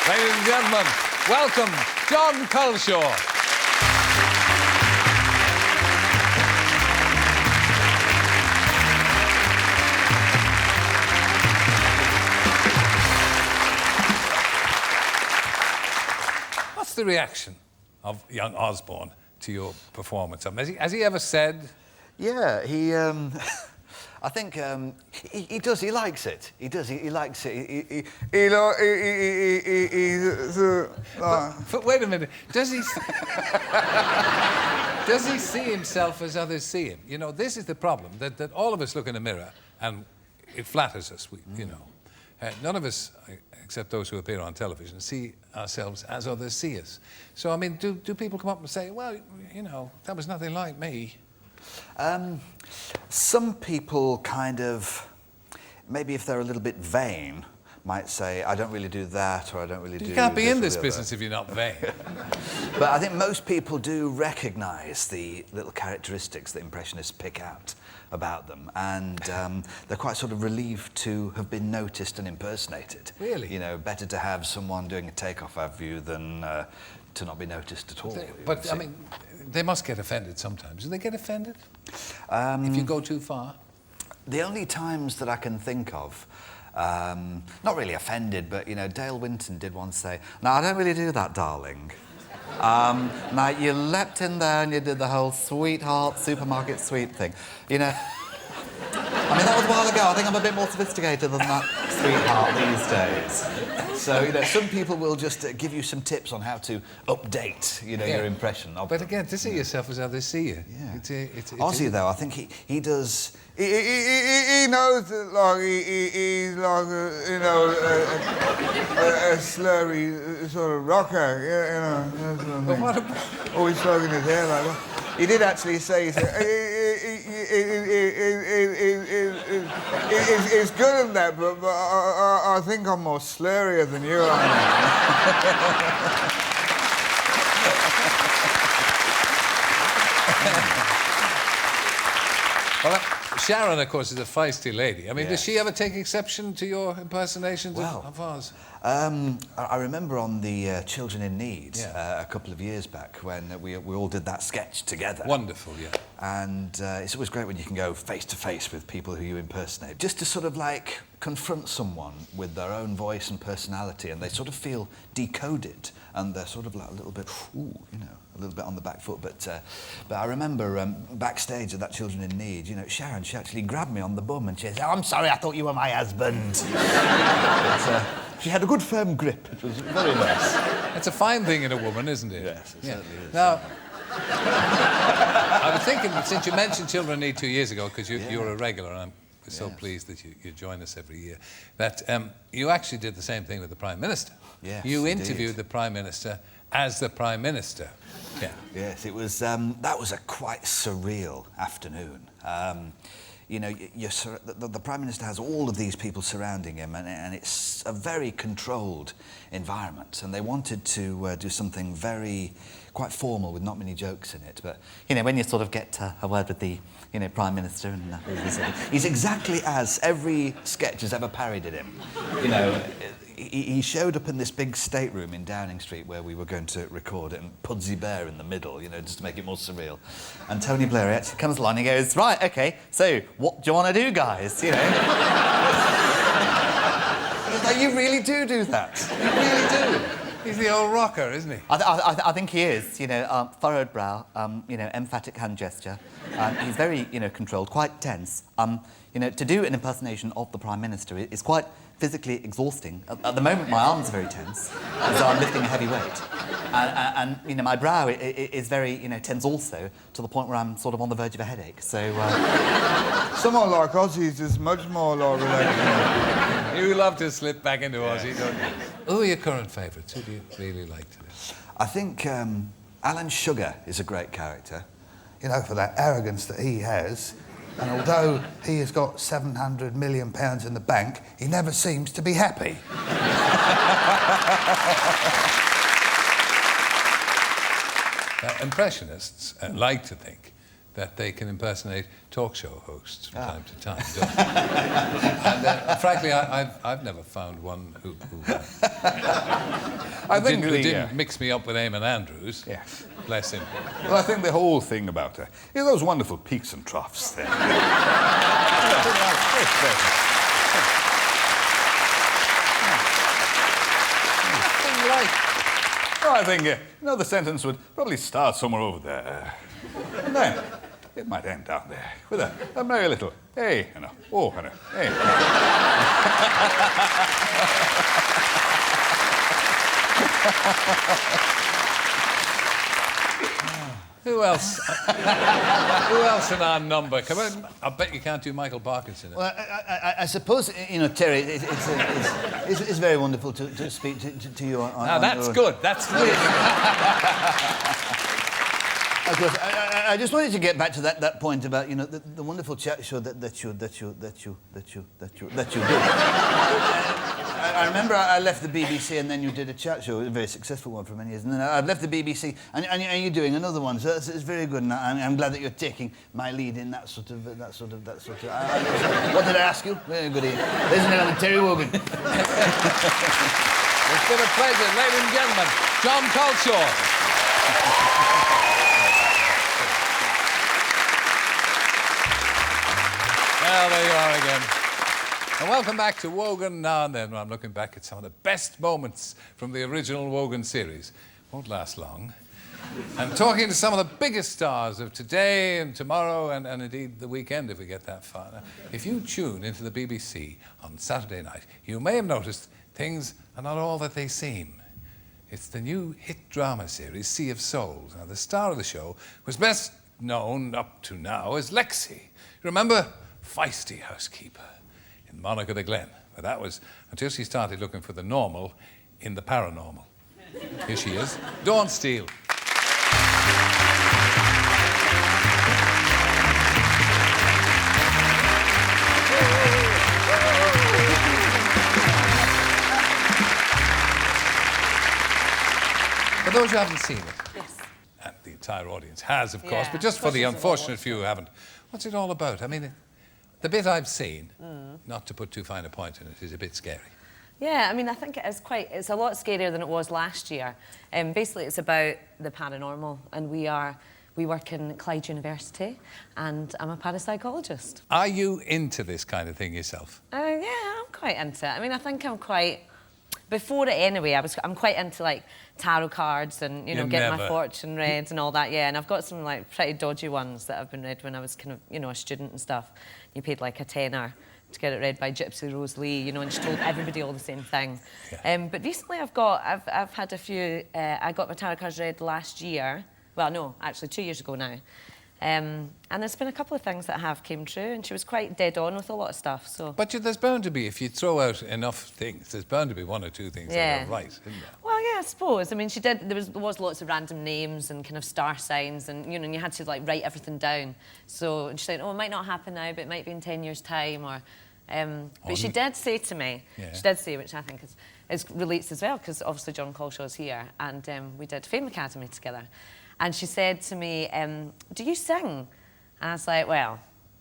Ladies and gentlemen, welcome Jon Culshaw. What's the reaction of young Osborne to your performance? Has he ever said? Yeah, I think he does. He likes it. He does. He likes it. But wait a minute. Does he? Does he see himself as others see him? You know, this is the problem. That all of us look in a mirror and it flatters us. You know, none of us, except those who appear on television, see ourselves as others see us. So I mean, do people come up and say, well, you know, that was nothing like me? Some people kind of, maybe if they're a little bit vain, might say, I don't really do that, or I don't really do... You can't be in this business if you're not vain. But I think most people do recognise the little characteristics that Impressionists pick out about them, and they're quite sort of relieved to have been noticed and impersonated. Really? You know, better to have someone doing a takeoff of you than to not be noticed at all. But, I mean, they must get offended sometimes. Do they get offended if you go too far? The only times that I can think of, not really offended, but, you know, Dale Winton did once say, no, I don't really do that, darling. Now, you leapt in there and you did the whole sweetheart, supermarket sweet thing. You know, I mean, that was a while ago. I think I'm a bit more sophisticated than that sweetheart these days. So, you know, some people will just give you some tips on how to update, you know, your impression of But them. again, to see yourself as others see you. Yeah. It's Ozzy, though, I think he does... He knows that, like, he's like, you know, a slurry sort of rocker, you know. That sort of thing. What about... Always slugging his hair like that. He did actually say, he said, it's good at that, but I think I'm more slurrier than you are. Well, Sharon, of course, is a feisty lady. I mean, Yes. Does she ever take exception to your impersonations of ours? I remember on the Children in Need a couple of years back when we all did that sketch together. Wonderful, yeah. And it's always great when you can go face to face with people who you impersonate, just to sort of like confront someone with their own voice and personality, and they sort of feel decoded, and they're sort of like a little bit, ooh, you know, a little bit on the back foot. But I remember backstage at that Children in Need, you know, Sharon, she actually grabbed me on the bum and she said, "Oh, I'm sorry, I thought you were my husband." But, she had a good firm grip. It was very nice. It's a fine thing in a woman, isn't it? Yes, it certainly is. Now, I was thinking, since you mentioned Children in Need 2 years ago, because you're a regular, and I'm so pleased that you join us every year, that you actually did the same thing with the Prime Minister. Yes, you indeed. interviewed the Prime Minister as the Prime Minister. Yeah. Yes, it was. That was a quite surreal afternoon. You know, the Prime Minister has all of these people surrounding him, and it's a very controlled environment. And they wanted to do something quite formal with not many jokes in it. But, you know, when you sort of get a word with the, you know, Prime Minister, and he's exactly as every sketch has ever parodied him. You know, he showed up in this big stateroom in Downing Street where we were going to record it, and Pudsey Bear in the middle, you know, just to make it more surreal. And Tony Blair actually comes along and he goes, right, OK, so what do you want to do, guys? You know? Like, you really do that. You really do. He's the old rocker, isn't he? I think he is, you know, furrowed brow, you know, emphatic hand gesture. He's very, you know, controlled, quite tense. You know, to do an impersonation of the Prime Minister is quite physically exhausting. At the moment, my arms are very tense, as though I'm lifting a heavy weight. And you know, my brow is very, you know, tense also, to the point where I'm sort of on the verge of a headache, so... Someone like Ozzy's is much more like relaxed. You love to slip back into Ozzy, don't you? Who are your current favourites? Who do you really like to do? I think Alan Sugar is a great character. You know, for that arrogance that he has, and although he has got £700 million in the bank, he never seems to be happy. Impressionists like to think that they can impersonate talk show hosts from time to time, don't they? And frankly, I've never found one who I think Who the, didn't mix me up with Eamon Andrews. Yes. Bless him. Well, I think the whole thing about her is those wonderful peaks and troughs there. Nothing like. Oh, I think the sentence would probably start somewhere over there. And then it might end down there with a merry little hey and a oh and a hey. Who else? Who else in our number? Come on. I bet you can't do Michael Parkinson. Well, I suppose, Terry, it's very wonderful to speak to you on Now, that's good. That's really Of course, I just wanted to get back to that point about, the wonderful chat show that you did. I remember I left the BBC and then you did a chat show, a very successful one for many years. And then I've left the BBC and you're doing another one, so it's very good. And I'm glad that you're taking my lead in that sort of. What did I ask you? Very good. Ladies and gentlemen, Terry Wogan. It's been a pleasure, ladies and gentlemen. Jon Culshaw. Well, there you are again. And welcome back to Wogan Now and Then, where I'm looking back at some of the best moments from the original Wogan series. Won't last long. I'm talking to some of the biggest stars of today and tomorrow and indeed the weekend if we get that far. Now, if you tune into the BBC on Saturday night, you may have noticed things are not all that they seem. It's the new hit drama series, Sea of Souls. Now, the star of the show was best known up to now as Lexi. Remember? Feisty housekeeper in Monarch of the Glen. But that was until she started looking for the normal in the paranormal. Here she is, Dawn Steele. For those who haven't seen it, Yes. and the entire audience has, of course, but just for the unfortunate few who haven't, what's it all about? I mean, the bit I've seen, not to put too fine a point in it, is a bit scary. Yeah, I mean, I think it's a lot scarier than it was last year. Basically, it's about the paranormal, and we work in Clyde University, and I'm a parapsychologist. Are you into this kind of thing yourself? Yeah, I'm quite into it. I mean, I think I'm quite... Before it anyway, I'm quite into, like, tarot cards and, getting my fortune read and all that, yeah. And I've got some, like, pretty dodgy ones that I've been read when I was kind of, a student and stuff. You paid, like, a tenner to get it read by Gypsy Rose Lee, and she told everybody all the same thing. Yeah. But recently I've had a few... I got my tarot cards read last year. Well, no, actually 2 years ago now. And there's been a couple of things that have came true, and she was quite dead on with a lot of stuff, so... But there's bound to be, if you throw out enough things, there's bound to be one or two things that are right, isn't there? Well, yeah, I suppose. I mean, there was lots of random names and kind of star signs, and, and you had to, like, write everything down. So, and she said, it might not happen now, but it might be in 10 years' time, or... but she did say to me, she did say, which I think relates as well, because obviously Jon Culshaw's here, and we did Fame Academy together. And she said to me, do you sing? And I was like, well,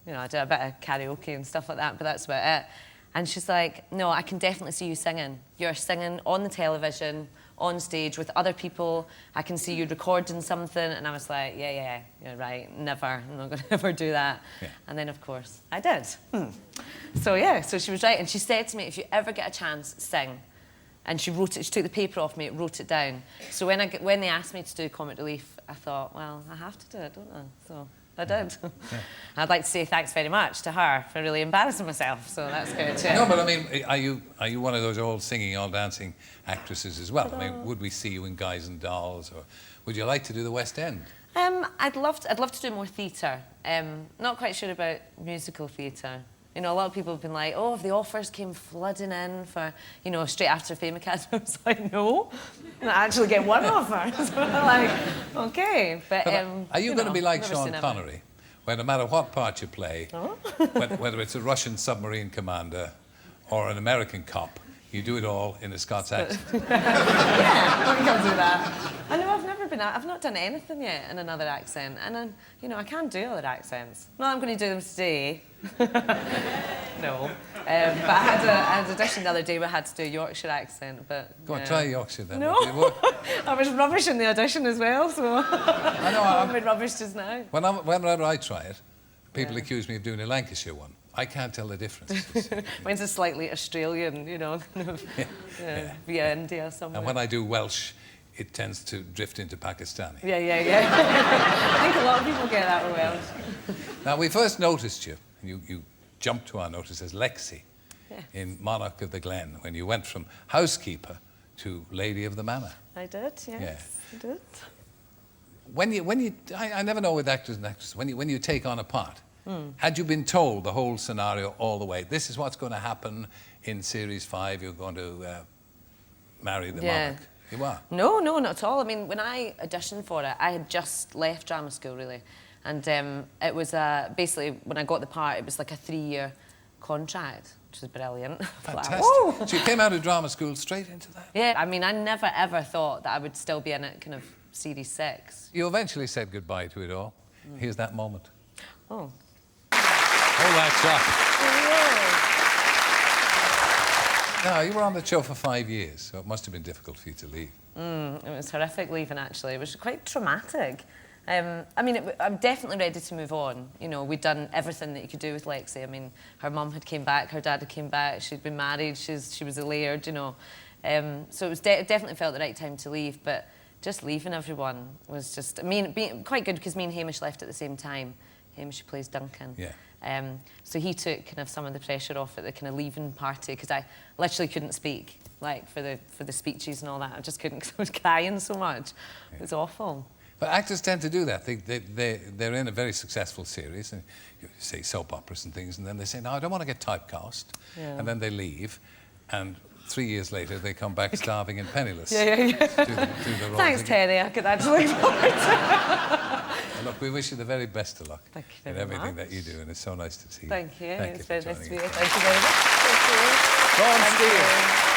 I do a bit of karaoke and stuff like that, but that's about it. And she's like, no, I can definitely see you singing. You're singing on the television, on stage with other people. I can see you recording something. And I was like, yeah, you're right, never. I'm not going to ever do that. Yeah. And then, of course, I did. So, yeah, so she was right. And she said to me, if you ever get a chance, sing. And she wrote it, she took the paper off me, wrote it down. So when they asked me to do comic relief, I thought, well, I have to do it, don't I? So I did. Yeah. I'd like to say thanks very much to her for really embarrassing myself, so that's good too. No, but I mean, are you one of those all singing, all dancing actresses as well? I mean, would we see you in Guys and Dolls, or would you like to do the West End? I'd love to do more theatre. Not quite sure about musical theatre. A lot of people have been like, oh, if the offers came flooding in for, straight after Fame Academy, I was like, no, I actually get one offer. So I'm like, okay. But are you going to be like Sean Connery, where no matter what part you play, whether it's a Russian submarine commander or an American cop, you do it all in a Scots accent? Yeah, I can do that. I know I've not done anything yet in another accent, and I can't do other accents. Well, I'm going to do them today. No. But I had an audition the other day where I had to do a Yorkshire accent, but... Go on, try Yorkshire then. No. I was rubbish in the audition as well, so... I know. I've been rubbish just now. Whenever I try it, people accuse me of doing a Lancashire one. I can't tell the difference. Mine's a slightly Australian, you know, kind of via India somewhere. And when I do Welsh, it tends to drift into Pakistani. Yeah. I think a lot of people get that with Welsh. Now, we first noticed you, and you jumped to our notice as Lexi in Monarch of the Glen, when you went from housekeeper to Lady of the Manor. I did, yes. Yeah. I did. I never know with actors and actresses, when you take on a part, had you been told the whole scenario all the way, this is what's going to happen in Series 5, you're going to marry the monarch? You were? No, not at all. I mean, when I auditioned for it, I had just left drama school, really. And it was basically, when I got the part, it was like a 3-year contract, which was brilliant. Fantastic. So you came out of drama school straight into that? Yeah, I mean, I never ever thought that I would still be in it, kind of Series 6. You eventually said goodbye to it all. Here's that moment. Oh. Hold that shot. Now, you were on the show for 5 years, so it must have been difficult for you to leave. It was horrific leaving, actually. It was quite traumatic. I mean, I'm definitely ready to move on. You know, we'd done everything that you could do with Lexi. I mean, her mum had came back, her dad had came back, she'd been married, she was a laird, you know. So it was definitely felt the right time to leave, but just leaving everyone was just, I mean, being quite good because me and Hamish left at the same time. Hamish, who plays Duncan. Yeah. So he took kind of some of the pressure off at the kind of leaving party because I literally couldn't speak, like for the speeches and all that. I just couldn't because I was crying so much. It was awful. But actors tend to do that. They're in a very successful series, and you say soap operas and things, and then they say, no, I don't want to get typecast. Yeah. And then they leave, and 3 years later, they come back starving and penniless. Yeah. Do the role Thanks, again. Terry. I could actually look forward to Well, look, we wish you the very best of luck Thank you very in everything much. that you do, and it's so nice to see you. Thank you. Thank It's you very for nice to joining be us. here. Thank you very much. Thank you. Dawn Steele.